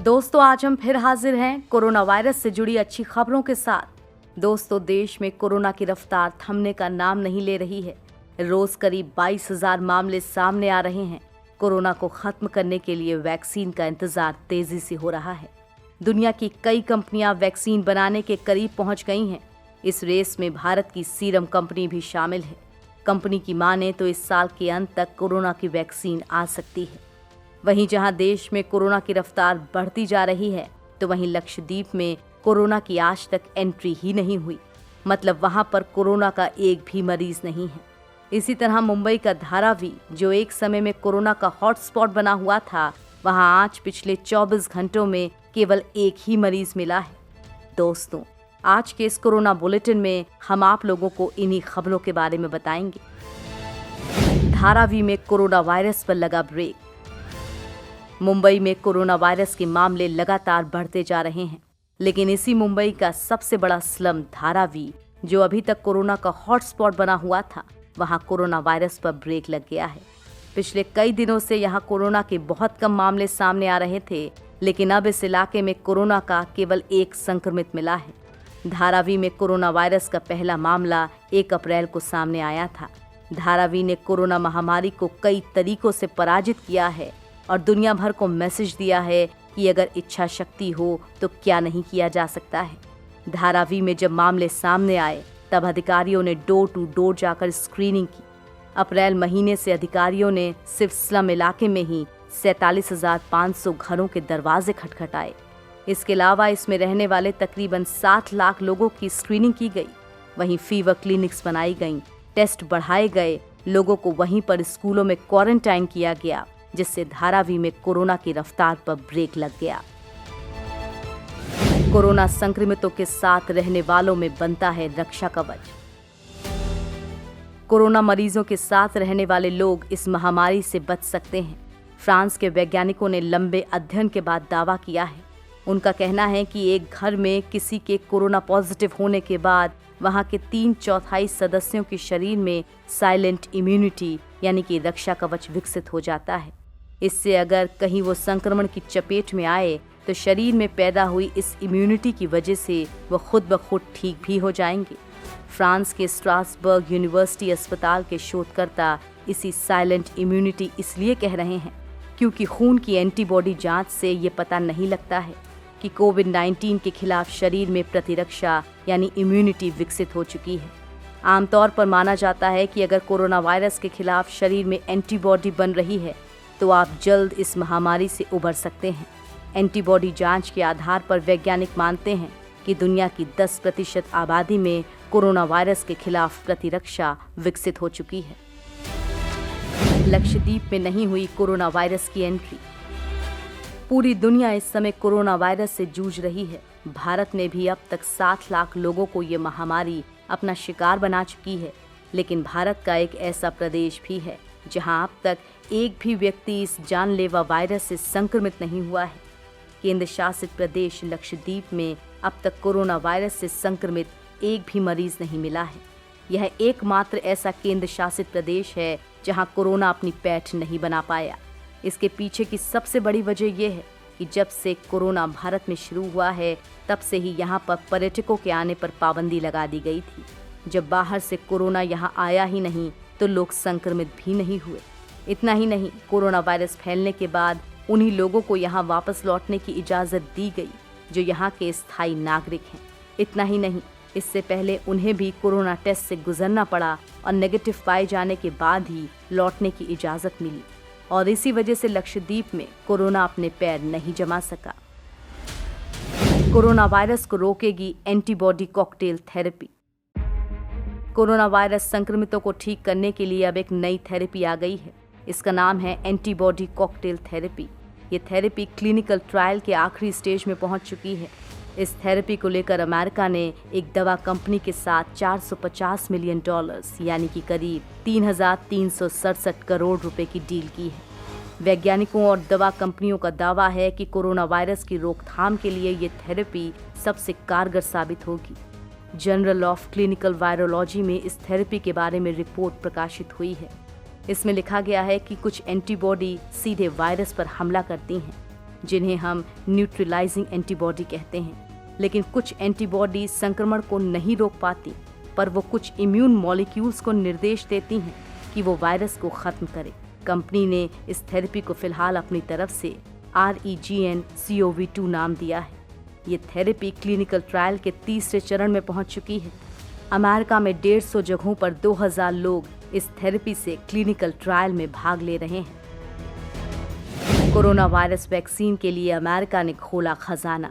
दोस्तों, आज हम फिर हाजिर हैं कोरोना वायरस से जुड़ी अच्छी खबरों के साथ। दोस्तों, देश में कोरोना की रफ्तार थमने का नाम नहीं ले रही है। रोज करीब 22,000 मामले सामने आ रहे हैं। कोरोना को खत्म करने के लिए वैक्सीन का इंतजार तेजी से हो रहा है। दुनिया की कई कंपनियां वैक्सीन बनाने के करीब पहुंच गई हैं। इस रेस में भारत की सीरम कंपनी भी शामिल है। कंपनी की माने तो इस साल के अंत तक कोरोना की वैक्सीन आ सकती है। वहीं जहां देश में कोरोना की रफ्तार बढ़ती जा रही है, तो वहीं लक्षद्वीप में कोरोना की आज तक एंट्री ही नहीं हुई। मतलब वहां पर कोरोना का एक भी मरीज नहीं है। इसी तरह मुंबई का धारावी, जो एक समय में कोरोना का हॉटस्पॉट बना हुआ था, वहां आज पिछले 24 घंटों में केवल एक ही मरीज मिला है। दोस्तों, आज के इस कोरोना बुलेटिन में हम आप लोगों को इन्हीं खबरों के बारे में बताएंगे। धारावी में कोरोना वायरस पर लगा ब्रेक। मुंबई में कोरोना वायरस के मामले लगातार बढ़ते जा रहे हैं, लेकिन इसी मुंबई का सबसे बड़ा स्लम धारावी, जो अभी तक कोरोना का हॉटस्पॉट बना हुआ था, वहां कोरोना वायरस पर ब्रेक लग गया है। पिछले कई दिनों से यहां कोरोना के बहुत कम मामले सामने आ रहे थे, लेकिन अब इस इलाके में कोरोना का केवल एक संक्रमित मिला है। धारावी में कोरोना वायरस का पहला मामला 1 अप्रैल को सामने आया था। धारावी ने कोरोना महामारी को कई तरीकों से पराजित किया है और दुनिया भर को मैसेज दिया है कि अगर इच्छा शक्ति हो तो क्या नहीं किया जा सकता है। धारावी में जब मामले सामने आए, तब अधिकारियों ने डोर टू डोर जाकर स्क्रीनिंग की। अप्रैल महीने से अधिकारियों ने सिर्फ स्लम इलाके में ही 47,500 घरों के दरवाजे खटखटाए। इसके अलावा इसमें रहने वाले तकरीबन 7 लाख लोगों की स्क्रीनिंग की गई। वहीं फीवर क्लिनिक्स बनाई गईं, टेस्ट बढ़ाए गए, लोगों को वहीं पर स्कूलों में क्वारंटाइन किया गया, जिससे धारावी में कोरोना की रफ्तार पर ब्रेक लग गया। कोरोना संक्रमितों के साथ रहने वालों में बनता है रक्षा कवच। कोरोना मरीजों के साथ रहने वाले लोग इस महामारी से बच सकते हैं। फ्रांस के वैज्ञानिकों ने लंबे अध्ययन के बाद दावा किया है। उनका कहना है कि एक घर में किसी के कोरोना पॉजिटिव होने के बाद वहां के 3/4 सदस्यों के शरीर में साइलेंट इम्यूनिटी यानी कि रक्षा कवच विकसित हो जाता है। इससे अगर कहीं वो संक्रमण की चपेट में आए तो शरीर में पैदा हुई इस इम्यूनिटी की वजह से वो खुद ब खुद ठीक भी हो जाएंगे। फ्रांस के स्ट्रासबर्ग यूनिवर्सिटी अस्पताल के शोधकर्ता इसी साइलेंट इम्यूनिटी इसलिए कह रहे हैं क्योंकि खून की एंटीबॉडी जांच से ये पता नहीं लगता है कि कोविड-19 के खिलाफ शरीर में प्रतिरक्षा यानी इम्यूनिटी विकसित हो चुकी है। आमतौर पर माना जाता है कि अगर कोरोना वायरस के खिलाफ शरीर में एंटीबॉडी बन रही है तो आप जल्द इस महामारी से उबर सकते हैं। एंटीबॉडी जांच के आधार पर वैज्ञानिक मानते हैं कि दुनिया की 10% आबादी में कोरोना वायरस के खिलाफ प्रतिरक्षा विकसित हो चुकी है। लक्षद्वीप में नहीं हुई कोरोना वायरस की एंट्री। पूरी दुनिया इस समय कोरोना वायरस से जूझ रही है। भारत में भी अब तक 7 लाख लोगों को ये महामारी अपना शिकार बना चुकी है, लेकिन भारत का एक ऐसा प्रदेश भी है जहां अब तक एक भी व्यक्ति इस जानलेवा वायरस से संक्रमित नहीं हुआ है। केंद्र शासित प्रदेश लक्षद्वीप में अब तक कोरोना वायरस से संक्रमित एक भी मरीज नहीं मिला है। यह एकमात्र ऐसा केंद्र शासित प्रदेश है जहां कोरोना अपनी पैठ नहीं बना पाया। इसके पीछे की सबसे बड़ी वजह यह है कि जब से कोरोना भारत में शुरू हुआ है, तब से ही यहां पर पर्यटकों के आने पर पाबंदी लगा दी गई थी। जब बाहर से कोरोना यहां आया ही नहीं तो लोग संक्रमित भी नहीं हुए। इतना ही नहीं, कोरोना वायरस फैलने के बाद उन्हीं लोगों को यहां वापस लौटने की इजाज़त दी गई जो यहां के स्थायी नागरिक हैं। इतना ही नहीं, इससे पहले उन्हें भी कोरोना टेस्ट से गुजरना पड़ा और नेगेटिव पाए जाने के बाद ही लौटने की इजाज़त मिली, और इसी वजह से लक्षद्वीप में कोरोना अपने पैर नहीं जमा सका। कोरोना वायरस को रोकेगी antibody cocktail therapy. Corona virus संक्रमितों को ठीक करने के लिए अब एक नई थेरेपी आ गई है। इसका नाम है एंटीबॉडी कॉकटेल थेरेपी। ये थेरेपी क्लिनिकल ट्रायल के आखिरी स्टेज में पहुंच चुकी है। इस थेरेपी को लेकर अमेरिका ने एक दवा कंपनी के साथ $450 मिलियन यानी कि करीब 3,367 करोड़ रुपए की डील की है। वैज्ञानिकों और दवा कंपनियों का दावा है कि कोरोना वायरस की रोकथाम के लिए ये थेरेपी सबसे कारगर साबित होगी। जर्नल ऑफ क्लिनिकल वायरोलॉजी में इस थेरेपी के बारे में रिपोर्ट प्रकाशित हुई है। इसमें लिखा गया है कि कुछ एंटीबॉडी सीधे वायरस पर हमला करती हैं। जिन्हें हम न्यूट्रलाइजिंग एंटीबॉडी कहते हैं। लेकिन कुछ एंटीबॉडी संक्रमण को नहीं रोक पाती, पर वो कुछ इम्यून मॉलिक्यूल्स को निर्देश देती हैं कि वो वायरस को खत्म करे। कंपनी ने इस थेरेपी को फिलहाल अपनी तरफ से REGN-COV2 नाम दिया है। ये थेरेपी क्लिनिकल ट्रायल के तीसरे चरण में पहुंच चुकी है। अमेरिका में 150 जगहों पर 2000 लोग इस थेरेपी से क्लिनिकल ट्रायल में भाग ले रहे हैं। कोरोना वायरस वैक्सीन के लिए अमेरिका ने खोला खजाना।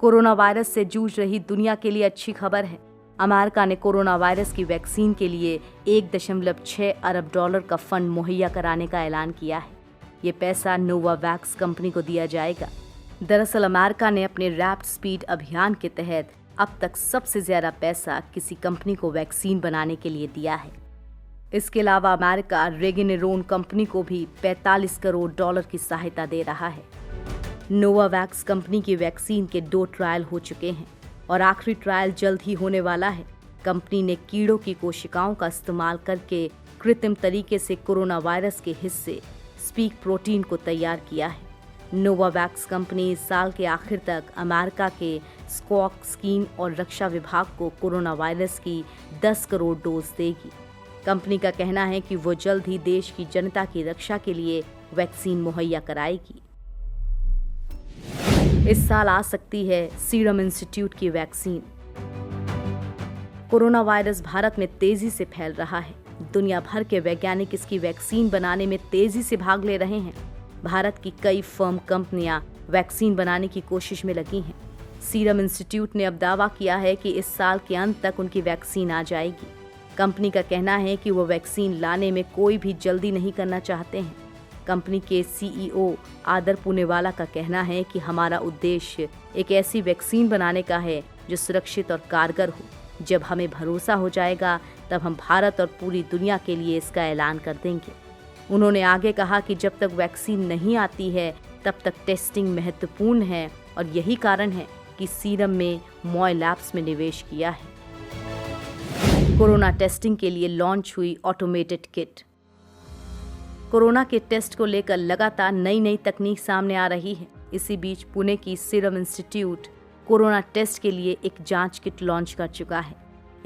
कोरोना वायरस से जूझ रही दुनिया के लिए अच्छी खबर है। अमेरिका ने कोरोना वायरस की वैक्सीन के लिए $1.6 अरब का फंड मुहैया कराने का ऐलान किया है। ये पैसा नोवावैक्स कंपनी को दिया जाएगा। दरअसल अमेरिका ने अपने रैपिड स्पीड अभियान के तहत अब तक सबसे ज्यादा पैसा किसी कंपनी को वैक्सीन बनाने के लिए दिया है। इसके अलावा अमेरिका रेगेनेरोन कंपनी को भी $45 करोड़ की सहायता दे रहा है। नोवावैक्स कंपनी की वैक्सीन के 2 ट्रायल हो चुके हैं और आखिरी ट्रायल जल्द ही होने वाला है। कंपनी ने कीड़ों की कोशिकाओं का इस्तेमाल करके कृत्रिम तरीके से कोरोना वायरस के हिस्से स्पीक प्रोटीन को तैयार किया है। नोवावैक्स कंपनी इस साल के आखिर तक अमेरिका के स्क्वाक स्कीम और रक्षा विभाग को कोरोना वायरस की 10 करोड़ डोज देगी। कंपनी का कहना है कि वो जल्द ही देश की जनता की रक्षा के लिए वैक्सीन मुहैया कराएगी। इस साल आ सकती है सीरम इंस्टीट्यूट की वैक्सीन। कोरोना वायरस भारत में तेजी से फैल रहा है। दुनिया भर के वैज्ञानिक इसकी वैक्सीन बनाने में तेजी से भाग ले रहे हैं। भारत की कई फर्म कंपनियां वैक्सीन बनाने की कोशिश में लगी हैं। सीरम इंस्टीट्यूट ने अब दावा किया है कि इस साल के अंत तक उनकी वैक्सीन आ जाएगी। कंपनी का कहना है कि वो वैक्सीन लाने में कोई भी जल्दी नहीं करना चाहते हैं। कंपनी के CEO आदर पूनेवाला का कहना है कि हमारा उद्देश्य एक ऐसी वैक्सीन बनाने का है जो सुरक्षित और कारगर हो। जब हमें भरोसा हो जाएगा तब हम भारत और पूरी दुनिया के लिए इसका ऐलान कर देंगे। उन्होंने आगे कहा कि जब तक वैक्सीन नहीं आती है तब तक टेस्टिंग महत्वपूर्ण है और यही कारण है कि सीरम में मॉय लैब्स में निवेश किया है। कोरोना टेस्टिंग के लिए लॉन्च हुई ऑटोमेटेड किट। कोरोना के टेस्ट को लेकर लगातार नई तकनीक सामने आ रही है। इसी बीच पुणे की सीरम इंस्टीट्यूट कोरोना टेस्ट के लिए एक जांच किट लॉन्च कर चुका है।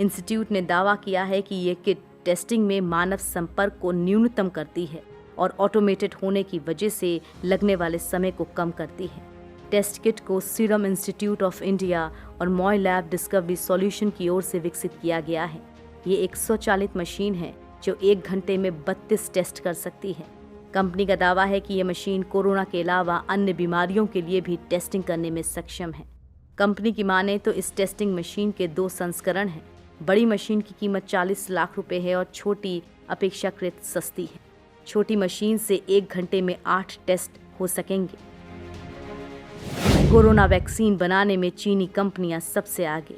इंस्टीट्यूट ने दावा किया है कि ये किट टेस्टिंग में मानव संपर्क को न्यूनतम करती है और ऑटोमेटेड होने की वजह से लगने वाले समय को कम करती है। टेस्ट किट को सीरम इंस्टीट्यूट ऑफ इंडिया और मॉय लैब डिस्कवरी सॉल्यूशन की ओर से विकसित किया गया है। ये एक स्वचालित मशीन है जो 1 घंटे में 32 टेस्ट कर सकती है। कंपनी का दावा है कि ये मशीन कोरोना के अलावा अन्य बीमारियों के लिए भी टेस्टिंग करने में सक्षम है। कंपनी की माने तो इस टेस्टिंग मशीन के 2 संस्करण हैं। बड़ी मशीन की कीमत 40 लाख रुपए है और छोटी अपेक्षाकृत सस्ती है। छोटी मशीन से 1 घंटे में 8 टेस्ट हो सकेंगे। कोरोना वैक्सीन बनाने में चीनी कंपनियां सबसे आगे।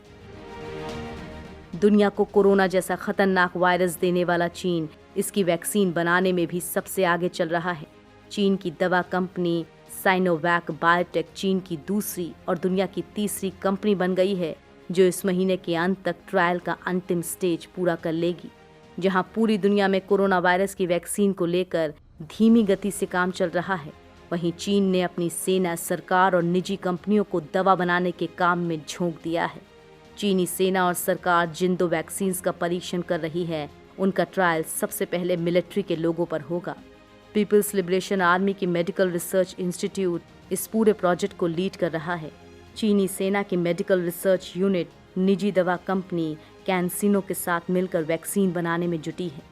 दुनिया को कोरोना जैसा खतरनाक वायरस देने वाला चीन इसकी वैक्सीन बनाने में भी सबसे आगे चल रहा है। चीन की दवा कंपनी साइनोवैक बायोटेक चीन की दूसरी और दुनिया की तीसरी कंपनी बन गई है जो इस महीने के अंत तक ट्रायल का अंतिम स्टेज पूरा कर लेगी। जहां पूरी दुनिया में कोरोना वायरस की वैक्सीन को लेकर धीमी गति से काम चल रहा है, वहीं चीन ने अपनी सेना, सरकार और निजी कंपनियों को दवा बनाने के काम में झोंक दिया है। चीनी सेना और सरकार जिन 2 वैक्सीन्स का परीक्षण कर रही है उनका ट्रायल सबसे पहले मिलिट्री के लोगों पर होगा। पीपल्स लिबरेशन आर्मी की मेडिकल रिसर्च इंस्टीट्यूट इस पूरे प्रोजेक्ट को लीड कर रहा है। चीनी सेना की मेडिकल रिसर्च यूनिट निजी दवा कंपनी कैंसिनो के साथ मिलकर वैक्सीन बनाने में जुटी है।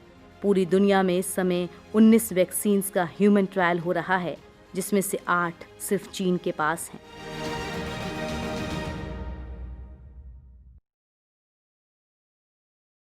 पूरी दुनिया में इस समय 19 वैक्सीन्स का ह्यूमन ट्रायल हो रहा है, जिसमें से 8 सिर्फ चीन के पास हैं।